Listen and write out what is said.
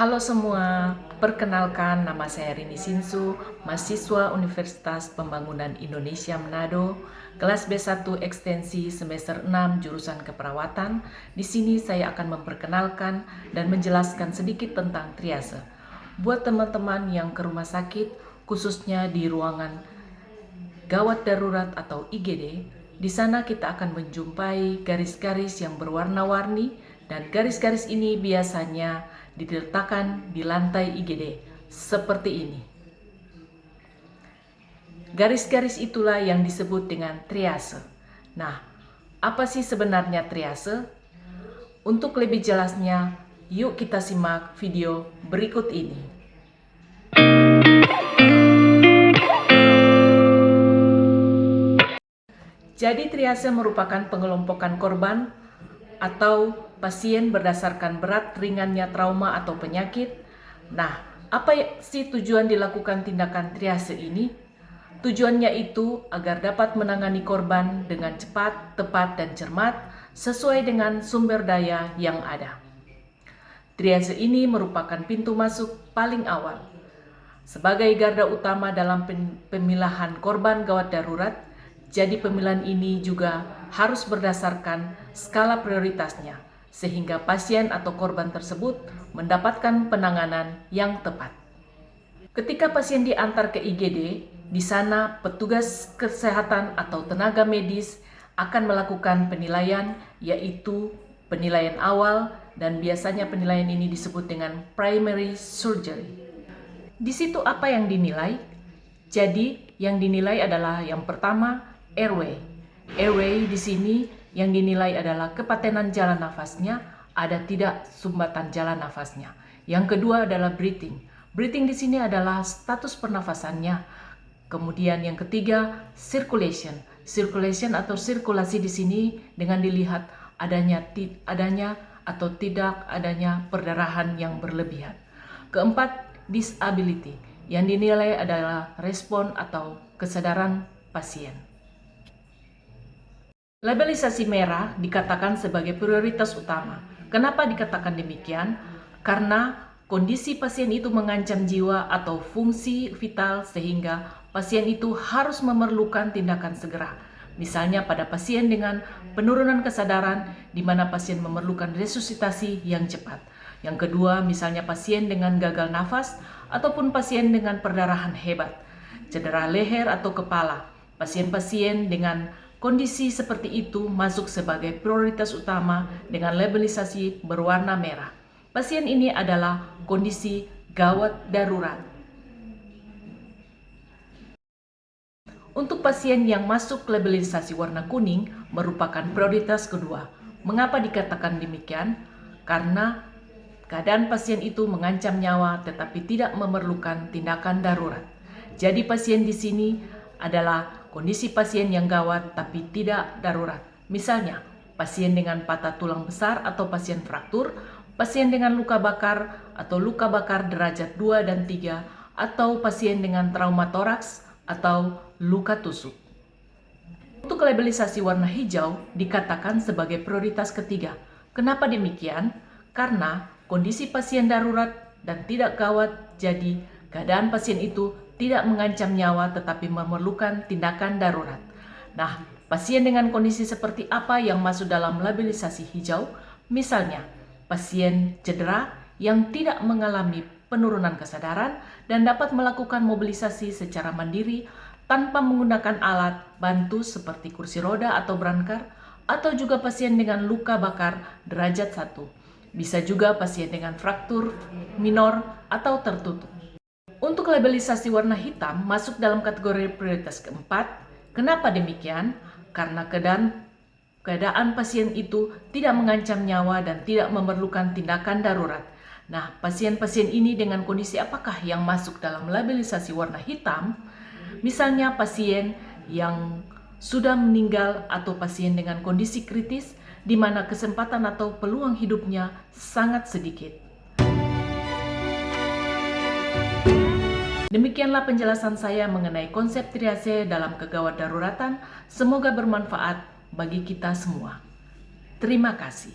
Halo semua, perkenalkan nama saya Rini Sinsu, mahasiswa Universitas Pembangunan Indonesia Manado, kelas B1 Ekstensi semester 6 jurusan Keperawatan. Di sini saya akan memperkenalkan dan menjelaskan sedikit tentang triase. Buat teman-teman yang ke rumah sakit, khususnya di ruangan gawat darurat atau IGD, di sana kita akan menjumpai garis-garis yang berwarna-warni dan garis-garis ini biasanya diletakkan di lantai IGD seperti ini. Garis-garis itulah yang disebut dengan triase. Nah, apa sih sebenarnya triase? Untuk lebih jelasnya, yuk kita simak video berikut ini. Jadi triase merupakan pengelompokan korban atau pasien berdasarkan berat ringannya trauma atau penyakit. Nah, apa sih tujuan dilakukan tindakan triase ini? Tujuannya itu agar dapat menangani korban dengan cepat, tepat, dan cermat sesuai dengan sumber daya yang ada. Triase ini merupakan pintu masuk paling awal. Sebagai garda utama dalam pemilahan korban gawat darurat, jadi pemilihan ini juga harus berdasarkan skala prioritasnya, sehingga pasien atau korban tersebut mendapatkan penanganan yang tepat. Ketika pasien diantar ke IGD, di sana petugas kesehatan atau tenaga medis akan melakukan penilaian, yaitu penilaian awal, dan biasanya penilaian ini disebut dengan primary surgery. Di situ apa yang dinilai? Jadi yang dinilai adalah yang pertama airway. Airway di sini yang dinilai adalah kepatenan jalan nafasnya, ada tidak sumbatan jalan nafasnya. Yang kedua adalah breathing. Breathing di sini adalah status pernafasannya. Kemudian yang ketiga circulation. Circulation atau sirkulasi di sini dengan dilihat adanya atau tidak adanya perdarahan yang berlebihan. Keempat, disability. Yang dinilai adalah respon atau kesadaran pasien. Labelisasi merah dikatakan sebagai prioritas utama. Kenapa dikatakan demikian? Karena kondisi pasien itu mengancam jiwa atau fungsi vital sehingga pasien itu harus memerlukan tindakan segera. Misalnya pada pasien dengan penurunan kesadaran di mana pasien memerlukan resusitasi yang cepat. Yang kedua, misalnya pasien dengan gagal nafas ataupun pasien dengan perdarahan hebat, cedera leher atau kepala. Pasien-pasien dengan kondisi seperti itu masuk sebagai prioritas utama dengan labelisasi berwarna merah. Pasien ini adalah kondisi gawat darurat. Untuk pasien yang masuk labelisasi warna kuning merupakan prioritas kedua. Mengapa dikatakan demikian? Karena keadaan pasien itu mengancam nyawa tetapi tidak memerlukan tindakan darurat. Jadi pasien di sini adalah kondisi pasien yang gawat tapi tidak darurat. Misalnya, pasien dengan patah tulang besar atau pasien fraktur, pasien dengan luka bakar atau luka bakar derajat 2 dan 3, atau pasien dengan trauma toraks atau luka tusuk. Untuk labelisasi warna hijau dikatakan sebagai prioritas ketiga. Kenapa demikian? Karena kondisi pasien darurat dan tidak gawat, jadi keadaan pasien itu tidak mengancam nyawa tetapi memerlukan tindakan darurat. Nah, pasien dengan kondisi seperti apa yang masuk dalam labelisasi hijau? Misalnya, pasien cedera yang tidak mengalami penurunan kesadaran dan dapat melakukan mobilisasi secara mandiri tanpa menggunakan alat bantu seperti kursi roda atau brankar, atau juga pasien dengan luka bakar derajat 1. Bisa juga pasien dengan fraktur minor atau tertutup. Untuk labelisasi warna hitam masuk dalam kategori prioritas keempat. Kenapa demikian? Karena keadaan pasien itu tidak mengancam nyawa dan tidak memerlukan tindakan darurat. Nah, pasien-pasien ini dengan kondisi apakah yang masuk dalam labelisasi warna hitam? Misalnya pasien yang sudah meninggal atau pasien dengan kondisi kritis di mana kesempatan atau peluang hidupnya sangat sedikit. Demikianlah penjelasan saya mengenai konsep triase dalam kegawat daruratan. Semoga bermanfaat bagi kita semua. Terima kasih.